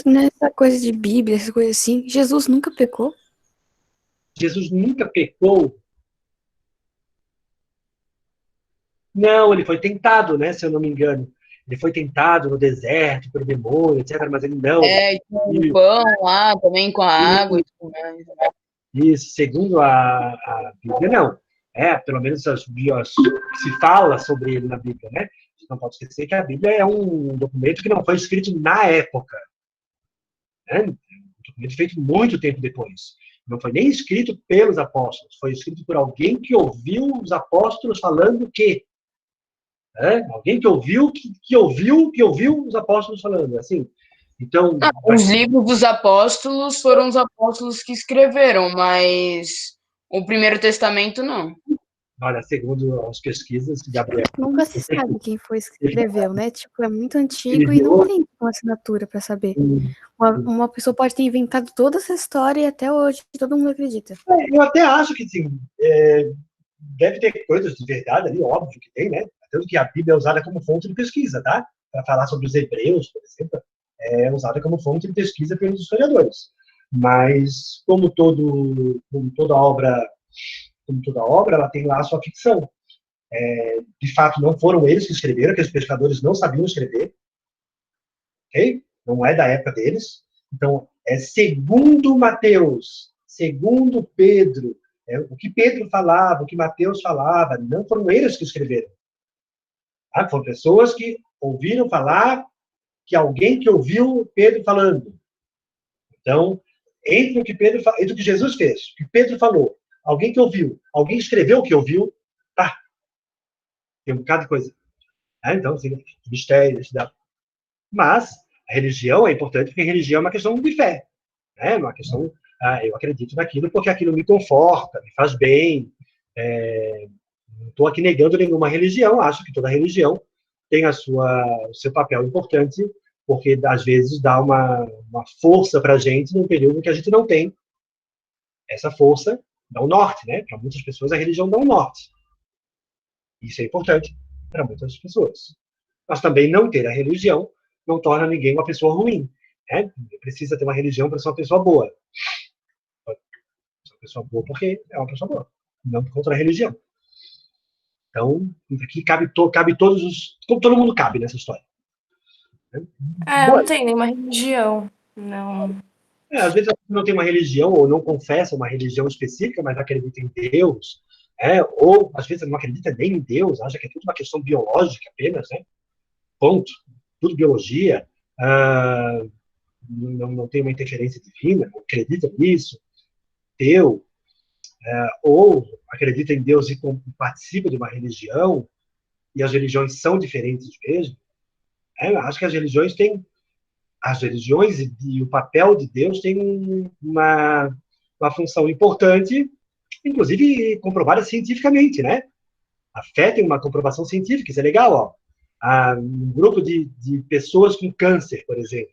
nessa coisa de Bíblia, essa coisa assim, Jesus nunca pecou? Jesus nunca pecou. Não, ele foi tentado, né? Se eu não me engano. Ele foi tentado no deserto pelo demônio, etc. Mas ele não. É, e com o pão lá, também com a água e tudo mais. Isso, segundo a Bíblia, não. Pelo menos se fala sobre ele na Bíblia, né? A gente não pode esquecer que a Bíblia é um documento que não foi escrito na época, né? Um documento feito muito tempo depois. Não foi nem escrito pelos apóstolos, foi escrito por alguém que ouviu os apóstolos falando que, né? Alguém que ouviu os apóstolos falando, assim. Então, Os livros dos apóstolos foram os apóstolos que escreveram, mas o Primeiro Testamento não. olha, segundo as pesquisas, Gabriel, Nunca se sabe quem foi escreveu, né? Tipo, é muito ele antigo e não deu tem uma assinatura pra saber. Uma pessoa pode ter inventado toda essa história e até hoje todo mundo acredita. eu até acho que sim, deve ter coisas de verdade ali, óbvio que tem, né? Tanto que a Bíblia é usada como fonte de pesquisa, tá? Para falar sobre os hebreus, por exemplo, é usada como fonte de pesquisa pelos historiadores. Mas, como toda obra, ela tem lá a sua ficção. De fato, não foram eles que escreveram, que os pescadores não sabiam escrever, ok? Não é da época deles. Então, é segundo Mateus, segundo Pedro, o que Pedro falava, o que Mateus falava, não foram eles que escreveram. Tá? Foram pessoas que ouviram falar que alguém que ouviu Pedro falando. Então, entre o que Jesus fez, o que Pedro falou, alguém que ouviu, alguém escreveu o que ouviu, tá, tem um bocado de coisa. Então, assim, mistérios, mas a religião é importante porque a religião é uma questão de fé. É uma questão, eu acredito naquilo porque aquilo me conforta, me faz bem. Não estou aqui negando nenhuma religião, acho que toda religião tem o seu papel importante, porque às vezes dá uma força para a gente num período que a gente não tem essa força, dá um norte, né? Para muitas pessoas a religião dá um norte. Isso é importante para muitas pessoas. Mas também não ter a religião não torna ninguém uma pessoa ruim. Né? Precisa ter uma religião para ser uma pessoa boa. Ser uma pessoa boa porque é uma pessoa boa, não contra a religião. Então, aqui cabe todos os. Como todo mundo cabe nessa história. Né? Eu Bom, não tenho nenhuma religião. Não. às vezes não tem uma religião ou não confessa uma religião específica, mas acredita em Deus. Ou às vezes não acredita nem em Deus, acha que é tudo uma questão biológica apenas, né? Ponto. Tudo biologia. Não tem uma interferência divina, não acredita nisso. Teu. Ou acredita em Deus e participa de uma religião, e as religiões são diferentes mesmo. Acho que as religiões e o papel de Deus tem uma função importante, inclusive comprovada cientificamente, né? A fé tem uma comprovação científica, isso é legal, ó. Um grupo de pessoas com câncer, por exemplo,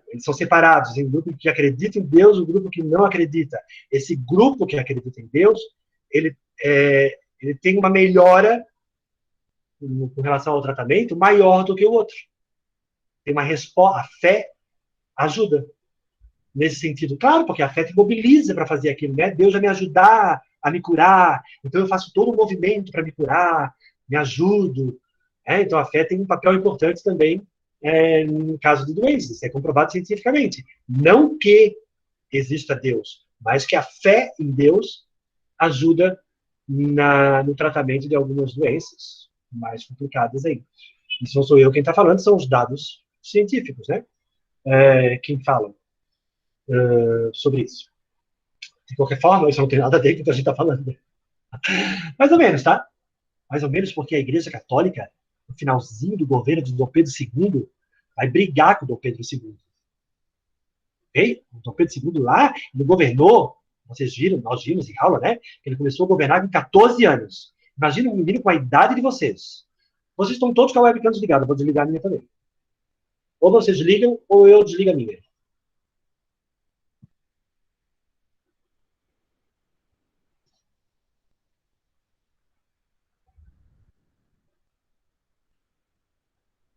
eles são separados em um grupo que acredita em Deus e um grupo que não acredita. Esse grupo que acredita em Deus, ele tem uma melhora com relação ao tratamento maior do que o outro. Tem uma resposta, a fé ajuda nesse sentido. Claro, porque a fé te mobiliza para fazer aquilo, né? Deus vai me ajudar a me curar, então eu faço todo um movimento para me curar, me ajudo. Então a fé tem um papel importante também no caso de doenças, isso é comprovado cientificamente. Não que exista Deus, mas que a fé em Deus ajuda no tratamento de algumas doenças mais complicadas aí. Isso não sou eu quem está falando, são os dados científicos, né? Quem falam sobre isso. De qualquer forma, isso não tem nada a ver com o que a gente está falando. Mais ou menos, tá? Mais ou menos porque a Igreja Católica, no finalzinho do governo de Dom Pedro II, vai brigar com Dom Pedro II. Okay? O Dom Pedro II lá, ele governou, vocês viram, nós vimos em aula, né? Ele começou a governar com 14 anos. Imagina um menino com a idade de vocês. Vocês estão todos com a webcam desligada, eu vou desligar a minha também. Ou vocês ligam, ou eu desligo a minha.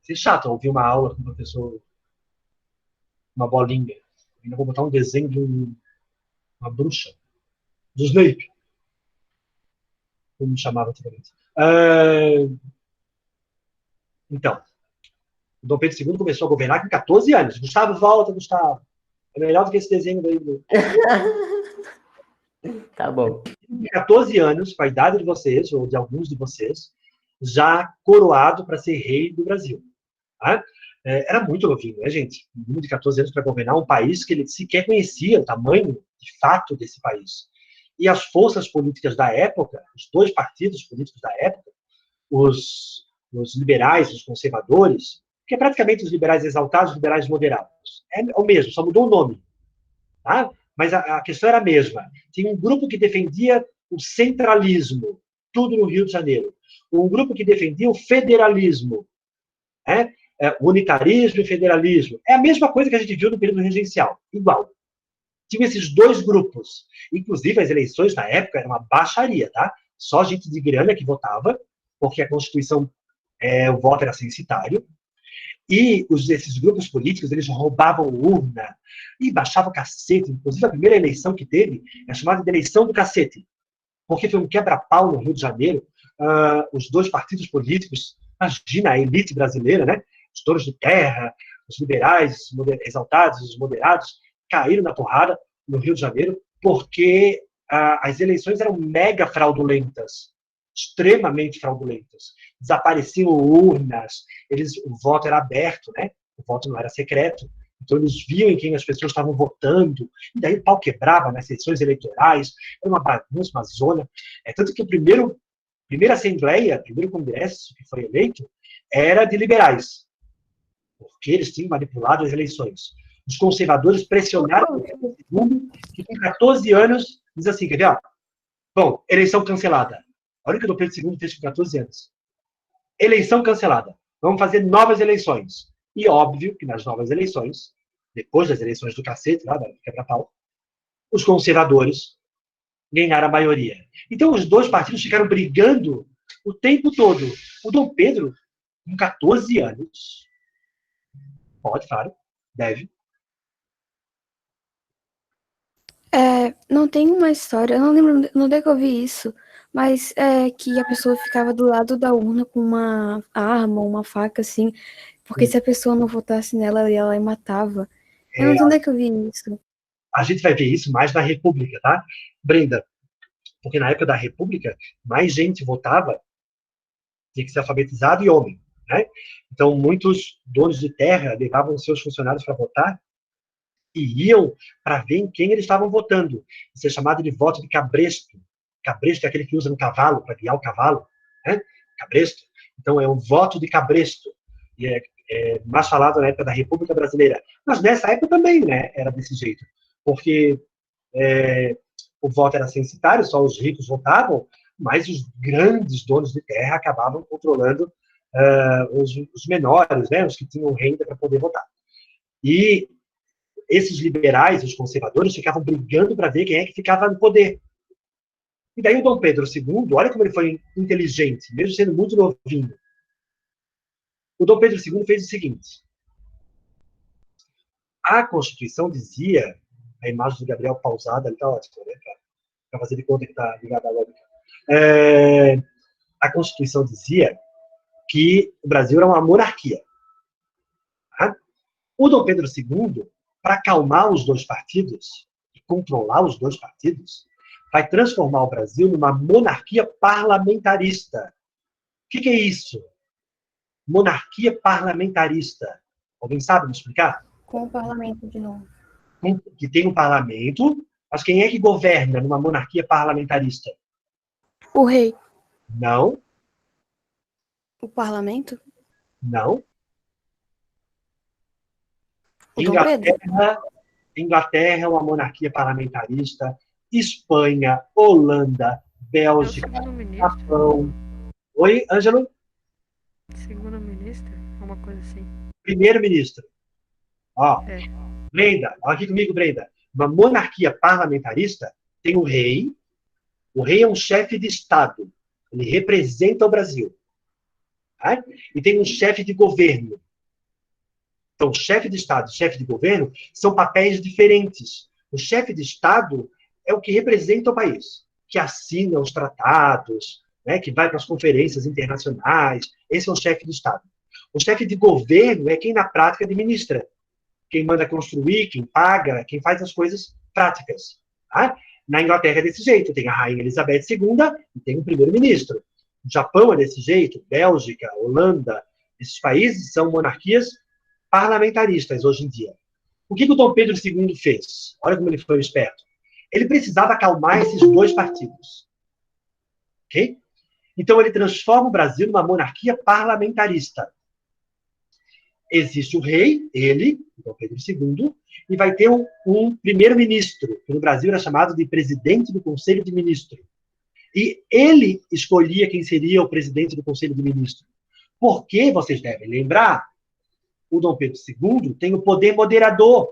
Isso é chato, ouvir uma aula com o professor. uma bolinha. Ainda vou botar um desenho de uma bruxa. Do Snape. Como me chamava antigamente. Então, o Dom Pedro II começou a governar com 14 anos. Gustavo, volta, Gustavo. É melhor do que esse desenho daí. Tá bom. Com 14 anos, com a idade de vocês, ou de alguns de vocês, já coroado para ser rei do Brasil. Tá? Era muito novinho, né, gente? Um menino de 14 anos para governar um país que ele sequer conhecia o tamanho, de fato, desse país. E as forças políticas da época, os dois partidos políticos da época, os liberais, os conservadores, que é praticamente os liberais exaltados, os liberais moderados. É o mesmo, só mudou o nome. Tá? Mas a questão era a mesma. Tinha um grupo que defendia o centralismo, tudo no Rio de Janeiro. Um grupo que defendia o federalismo, né? Unitarismo e federalismo. É a mesma coisa que a gente viu no período regencial, igual. Tinha esses dois grupos. Inclusive, as eleições na época eram uma baixaria, tá? Só gente de grana que votava, porque a Constituição, o voto era censitário. E esses grupos políticos, eles roubavam urna e baixavam cacete. Inclusive, a primeira eleição que teve é chamada de eleição do cacete, porque foi um quebra-pau no Rio de Janeiro. Os dois partidos políticos, imagina a elite brasileira, né? Os donos de terra, os liberais, os exaltados, os moderados, caíram na porrada no Rio de Janeiro, porque as eleições eram mega fraudulentas, extremamente fraudulentas. Desapareciam urnas, o voto era aberto, né? O voto não era secreto. Então, eles viam em quem as pessoas estavam votando, e daí o pau quebrava nas sessões eleitorais, era uma bagunça, uma zona. Tanto que primeira assembleia, primeiro congresso que foi eleito, era de liberais, porque eles tinham manipulado as eleições. Os conservadores pressionaram o segundo, que com 14 anos, diz assim, quer ver? Bom, eleição cancelada. Olha o que o Dom Pedro II fez com 14 anos. Eleição cancelada. Vamos fazer novas eleições. E óbvio que nas novas eleições, depois das eleições do cacete, lá da quebra-pau, os conservadores ganharam a maioria. Então, os dois partidos ficaram brigando o tempo todo. O Dom Pedro, com 14 anos, pode, claro, deve. Não tem uma história, eu não lembro onde é que eu vi isso, mas que a pessoa ficava do lado da urna com uma arma, uma faca, assim, porque se a pessoa não votasse nela, ela ia lá e matava. Eu não sei onde é que eu vi isso. A gente vai ver isso mais na República, tá, Brenda? Porque na época da República, mais gente votava, tinha que ser alfabetizado e homem, né? Então, muitos donos de terra levavam seus funcionários para votar e iam para ver em quem eles estavam votando. Isso é chamado de voto de cabresto. Cabresto é aquele que usa no cavalo, para guiar o cavalo, né? Cabresto. Então, é um voto de cabresto. E é mais falado na época da República Brasileira. Mas nessa época também, né? Era desse jeito. Porque o voto era censitário, só os ricos votavam, mas os grandes donos de terra acabavam controlando os menores, né? Os que tinham renda para poder votar. E esses liberais, os conservadores, ficavam brigando para ver quem é que ficava no poder. E daí o Dom Pedro II, olha como ele foi inteligente, mesmo sendo muito novinho. O Dom Pedro II fez o seguinte. A Constituição dizia, a imagem do Gabriel pausada, ele está ótimo, né? Para fazer de conta que está ligado à lógica. A Constituição dizia que o Brasil era uma monarquia. Tá? O Dom Pedro II, para acalmar os dois partidos e controlar os dois partidos, vai transformar o Brasil numa monarquia parlamentarista. O que é isso? Monarquia parlamentarista. Alguém sabe me explicar? Com o parlamento de novo. Que tem um parlamento, mas quem é que governa numa monarquia parlamentarista? O rei. Não. O parlamento? Não. O Dom Pedro? Inglaterra é uma monarquia parlamentarista. Espanha, Holanda, Bélgica, Japão. Oi, Ângelo? Segundo ministro? Uma coisa assim. Primeiro-ministro. Ó, Brenda, olha aqui comigo, Brenda. Uma monarquia parlamentarista tem o rei. O rei é um chefe de Estado. Ele representa o Brasil. Tá? E tem um chefe de governo. Então, chefe de Estado e chefe de governo são papéis diferentes. O chefe de Estado é o que representa o país, que assina os tratados, né, que vai para as conferências internacionais. Esse é o chefe de Estado. O chefe de governo é quem, na prática, administra. Quem manda construir, quem paga, quem faz as coisas práticas. Tá? Na Inglaterra é desse jeito. Tem a Rainha Elizabeth II e tem um primeiro-ministro. O Japão é desse jeito. Bélgica, Holanda. Esses países são monarquias parlamentaristas hoje em dia. O que o Dom Pedro II fez? Olha como ele foi esperto. Ele precisava acalmar esses dois partidos. Ok? Então, ele transforma o Brasil numa monarquia parlamentarista. Existe o rei, ele, Dom Pedro II, e vai ter um primeiro-ministro, que no Brasil era chamado de presidente do Conselho de Ministros. E ele escolhia quem seria o presidente do Conselho de Ministros. Porque, vocês devem lembrar, o Dom Pedro II tem o poder moderador.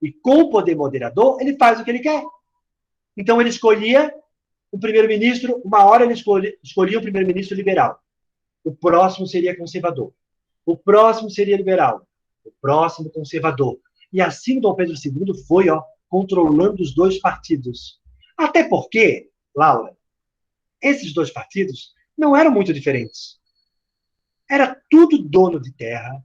E com o poder moderador, ele faz o que ele quer. Então, ele escolhia o primeiro-ministro, uma hora ele escolhia o primeiro-ministro liberal. O próximo seria conservador. O próximo seria liberal. O próximo conservador. E assim Dom Pedro II foi, controlando os dois partidos. Até porque, Laura, esses dois partidos não eram muito diferentes. Era tudo dono de terra,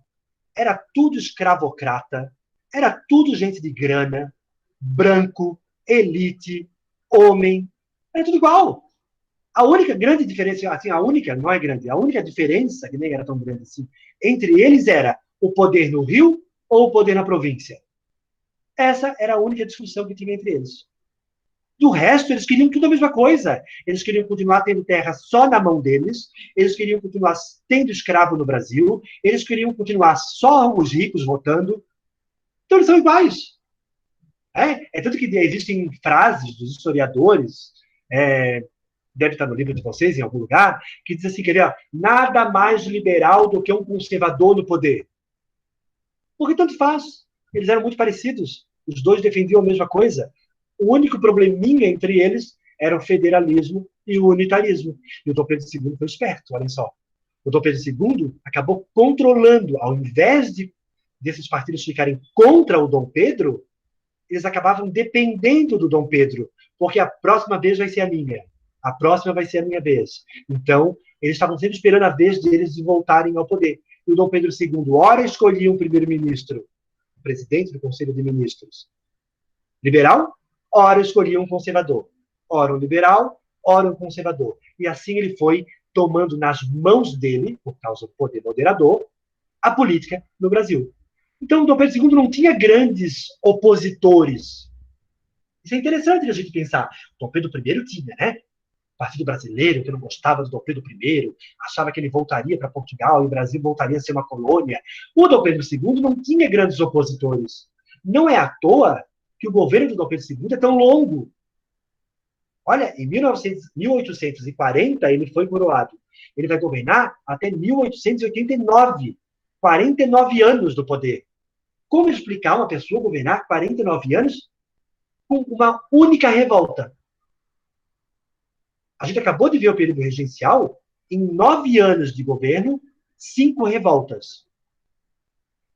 era tudo escravocrata, era tudo gente de grana, branco, elite, homem, era tudo igual. A única grande diferença, assim, a única, não é grande, a única diferença, que nem era tão grande assim, entre eles era o poder no Rio ou o poder na província. Essa era a única discussão que tinha entre eles. Do resto, eles queriam tudo a mesma coisa. Eles queriam continuar tendo terra só na mão deles, eles queriam continuar tendo escravo no Brasil, eles queriam continuar só os ricos votando. Então, eles são iguais. É tanto que existem frases dos historiadores, deve estar no livro de vocês, em algum lugar, que diz assim, nada mais liberal do que um conservador no poder. Porque tanto faz. Eles eram muito parecidos. Os dois defendiam a mesma coisa. O único probleminha entre eles era o federalismo e o unitarismo. E o Dom Pedro II foi esperto, olhem só. O Dom Pedro II acabou controlando, ao invés desses partidos ficarem contra o Dom Pedro, eles acabavam dependendo do Dom Pedro, porque a próxima vez vai ser a minha. A próxima vai ser a minha vez. Então, eles estavam sempre esperando a vez deles de voltarem ao poder. E o Dom Pedro II, ora escolhia um primeiro-ministro, presidente do Conselho de Ministros, liberal, ora escolhia um conservador. Ora um liberal, ora um conservador. E assim ele foi tomando nas mãos dele, por causa do poder moderador, a política no Brasil. Então, Dom Pedro II não tinha grandes opositores. Isso é interessante a gente pensar. Dom Pedro I tinha, né? O Partido Brasileiro, que não gostava do Dom Pedro I, achava que ele voltaria para Portugal e o Brasil voltaria a ser uma colônia. O Dom Pedro II não tinha grandes opositores. Não é à toa que o governo do Dom Pedro II é tão longo. Olha, em 1840 ele foi coroado. Ele vai governar até 1889. 49 anos do poder. Como explicar uma pessoa governar 49 anos com uma única revolta? A gente acabou de ver o período regencial, em 9 anos de governo, 5 revoltas.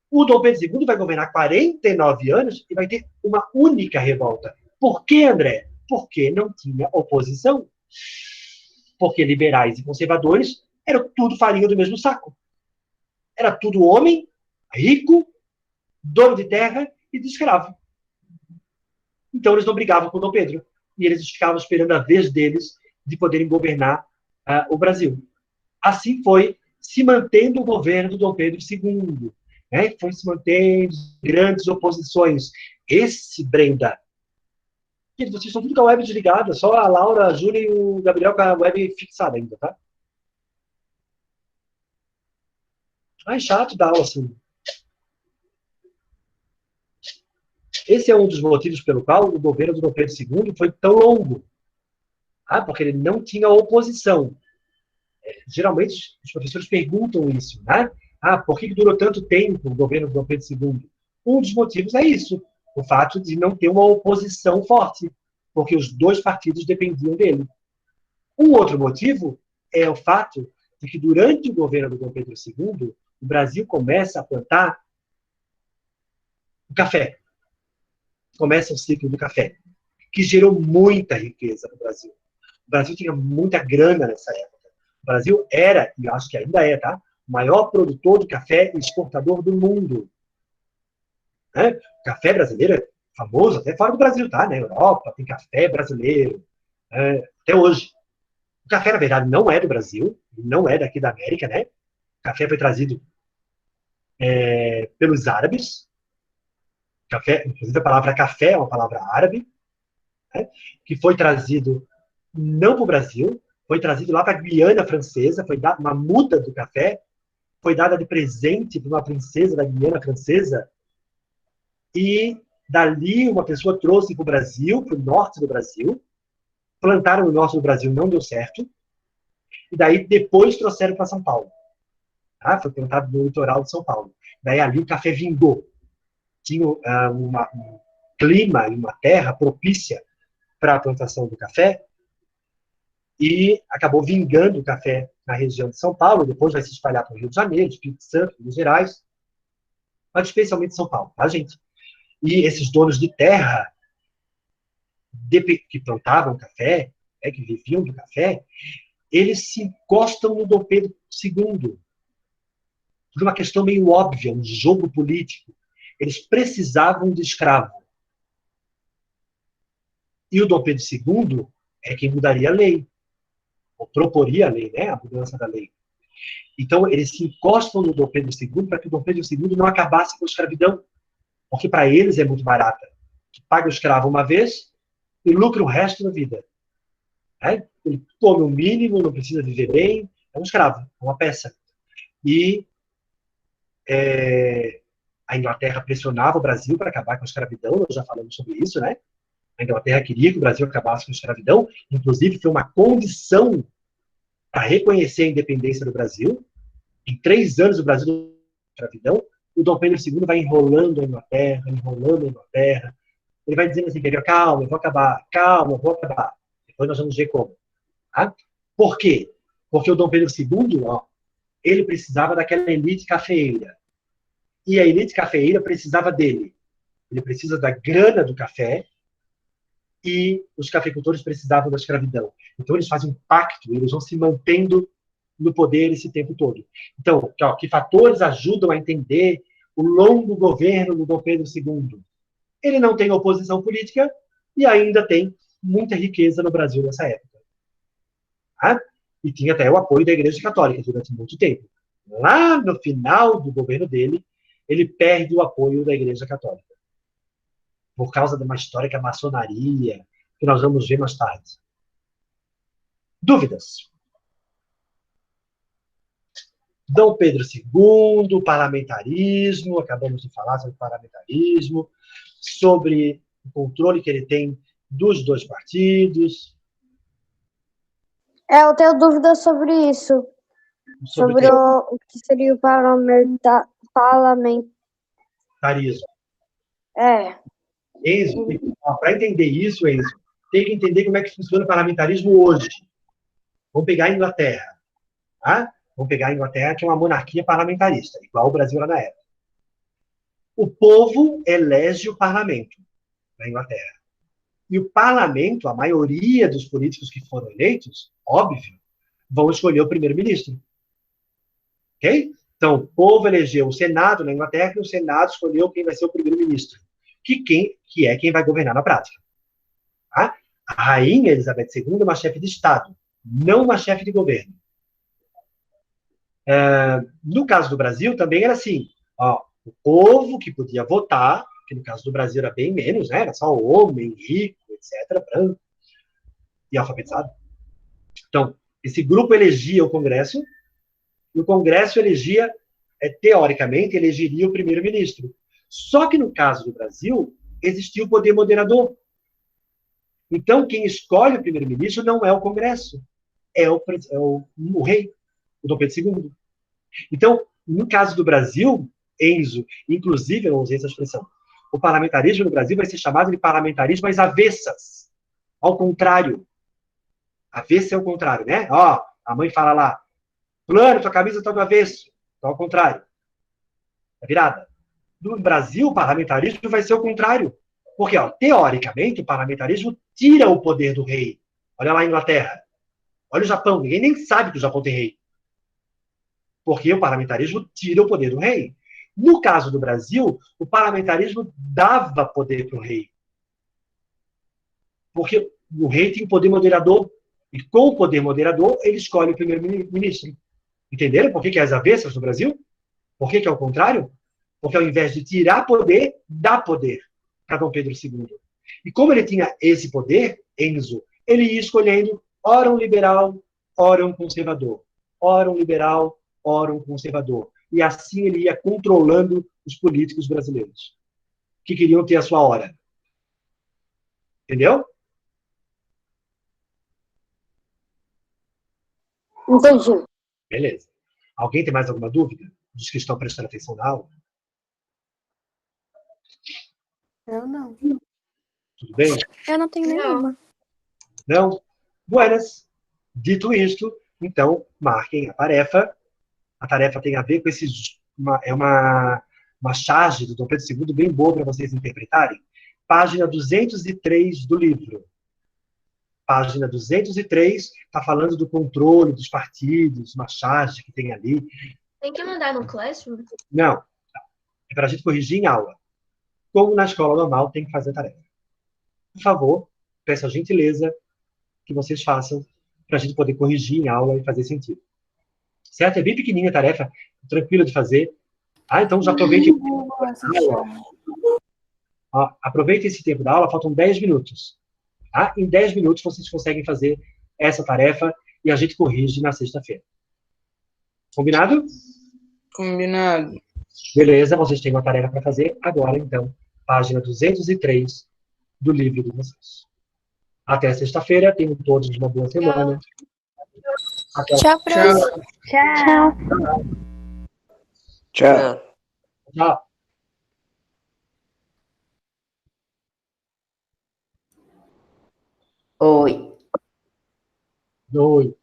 O Dom Pedro II vai governar 49 anos e vai ter uma única revolta. Por que, André? Porque não tinha oposição. Porque liberais e conservadores eram tudo farinha do mesmo saco. Era tudo homem, rico, dono de terra e de escravo. Então eles não brigavam com Dom Pedro. E eles ficavam esperando a vez deles de poderem governar o Brasil. Assim foi se mantendo o governo do Dom Pedro II. Né? Foi se mantendo grandes oposições. Esse, Brenda... Vocês estão tudo com a web desligada, só a Laura, a Júlia e o Gabriel com a web fixada ainda, tá? É chato dar aula assim. Esse é um dos motivos pelo qual o governo do Dom Pedro II foi tão longo. Porque ele não tinha oposição. Geralmente, os professores perguntam isso, né? Por que durou tanto tempo o governo do Dom Pedro II? Um dos motivos é isso. O fato de não ter uma oposição forte, porque os dois partidos dependiam dele. Um outro motivo é o fato de que, durante o governo do Dom Pedro II, o Brasil começa a plantar O café. Começa o ciclo do café, que gerou muita riqueza no Brasil. O Brasil tinha muita grana nessa época. O Brasil era, e eu acho que ainda é, tá? O maior produtor de café e exportador do mundo. Né? O café brasileiro é famoso até fora do Brasil, tá? Na Europa tem café brasileiro. Até hoje. O café, na verdade, não é do Brasil, não é daqui da América, né? O café foi trazido pelos árabes. Café, inclusive a palavra café é uma palavra árabe, né? Que foi trazido não para o Brasil, foi trazido lá para a Guiana Francesa, foi dada uma muda do café, foi dada de presente para uma princesa da Guiana Francesa, e dali uma pessoa trouxe para o Brasil, para o norte do Brasil, plantaram no norte do Brasil, não deu certo, e daí depois trouxeram para São Paulo. Tá? Foi plantado no litoral de São Paulo. Daí ali o café vingou. Tinha um clima e uma terra propícia para a plantação do café, e acabou vingando o café na região de São Paulo, depois vai se espalhar para o Rio de Janeiro, Espírito Santo, Minas Gerais, mas especialmente São Paulo, tá, gente? E esses donos de terra que plantavam café, que viviam do café, eles se encostam no Dom Pedro II, por uma questão meio óbvia, um jogo político. Eles precisavam de escravo. E o Dom Pedro II é quem mudaria a lei, ou proporia a lei, né? A mudança da lei. Então, eles se encostam no Dom Pedro II para que o Dom Pedro II não acabasse com a escravidão. Porque para eles é muito barata. Que paga o escravo uma vez e lucra o resto da vida. Ele come o mínimo, não precisa viver bem, é um escravo, é uma peça. E a Inglaterra pressionava o Brasil para acabar com a escravidão, nós já falamos sobre isso, né? A Inglaterra queria que o Brasil acabasse com a escravidão, inclusive foi uma condição para reconhecer a independência do Brasil. Em 3 anos o Brasil não escravidão, o Dom Pedro II vai enrolando a Inglaterra, ele vai dizendo assim, calma, eu vou acabar, calma, eu vou acabar. Depois nós vamos ver como. Tá? Por quê? Porque o Dom Pedro II, ele precisava daquela elite cafeeira. E a elite cafeeira precisava dele. Ele precisa da grana do café, e os cafeicultores precisavam da escravidão. Então eles fazem um pacto, eles vão se mantendo no poder esse tempo todo. Então, que fatores ajudam a entender o longo governo do Dom Pedro II? Ele não tem oposição política e ainda tem muita riqueza no Brasil nessa época. Tá? E tinha até o apoio da Igreja Católica durante muito tempo. Lá no final do governo dele, ele perde o apoio da Igreja Católica. Por causa de uma história que é a maçonaria, que nós vamos ver mais tarde. Dúvidas? Dom Pedro II, parlamentarismo, acabamos de falar sobre parlamentarismo, sobre o controle que ele tem dos 2 partidos. Eu tenho dúvidas sobre isso. Sobre o que seria o parlamentarismo. Enzo, para entender isso, Enzo, tem que entender como é que funciona o parlamentarismo hoje. Vamos pegar a Inglaterra. Tá? Vamos pegar a Inglaterra, que é uma monarquia parlamentarista, igual o Brasil lá na época. O povo elege o parlamento na Inglaterra. E o parlamento, a maioria dos políticos que foram eleitos, óbvio, vão escolher o primeiro-ministro. Ok? Então, o povo elegeu o Senado na Inglaterra, e o Senado escolheu quem vai ser o primeiro-ministro, que é quem vai governar na prática. Tá? A rainha Elizabeth II é uma chefe de Estado, não uma chefe de governo. No caso do Brasil, também era assim. O povo que podia votar, que no caso do Brasil era bem menos, né? Era só homem, rico, etc., branco e alfabetizado. Então, esse grupo elegia o Congresso, e o Congresso elegia, teoricamente, elegeria o primeiro-ministro. Só que no caso do Brasil, existia o poder moderador. Então, quem escolhe o primeiro-ministro não é o Congresso, é o rei, o Dom Pedro II. Então, no caso do Brasil, Enzo, inclusive, eu não usei essa expressão, o parlamentarismo no Brasil vai ser chamado de parlamentarismo às avessas. Ao contrário. Avessa é o contrário, né? A mãe fala lá, fulano, tua camisa está do avesso. Então, ao contrário. É virada. No Brasil, o parlamentarismo vai ser o contrário. Porque, ó, teoricamente, o parlamentarismo tira o poder do rei. Olha lá a Inglaterra. Olha o Japão. Ninguém nem sabe que o Japão tem rei. Porque o parlamentarismo tira o poder do rei. No caso do Brasil, o parlamentarismo dava poder para o rei. Porque o rei tem um poder moderador. E com o poder moderador, ele escolhe o primeiro-ministro. Entenderam por que é as avessas no Brasil? Por que é o contrário? Porque ao invés de tirar poder, dá poder para Dom Pedro II. E como ele tinha esse poder, Enzo, ele ia escolhendo ora um liberal, ora um conservador. Ora um liberal, ora um conservador. E assim ele ia controlando os políticos brasileiros, que queriam ter a sua hora. Entendeu? Entendi. Beleza. Alguém tem mais alguma dúvida? Dos que estão prestando atenção na aula? Eu não. Tudo bem? Eu não tenho nenhuma. Não? Buenas. Dito isto, então, marquem a tarefa. A tarefa tem a ver com esses... uma charge do Dom Pedro II bem boa para vocês interpretarem. Página 203 do livro. Página 203 está falando do controle dos partidos, uma charge que tem ali. Tem que mandar no Classroom? Não. É para a gente corrigir em aula. Como na escola normal, tem que fazer a tarefa. Por favor, peço a gentileza que vocês façam para a gente poder corrigir em aula e fazer sentido. Certo? É bem pequenininha a tarefa, tranquila de fazer. Então já aproveite. Aproveite esse tempo da aula, faltam 10 minutos. Tá? Em 10 minutos vocês conseguem fazer essa tarefa e a gente corrige na sexta-feira. Combinado? Combinado. Beleza, vocês têm uma tarefa para fazer agora, então. Página 203 do livro de vocês. Até sexta-feira, tenham todos uma boa semana. Tchau, professor. Tchau. Tchau. Tchau. Oi. Oi.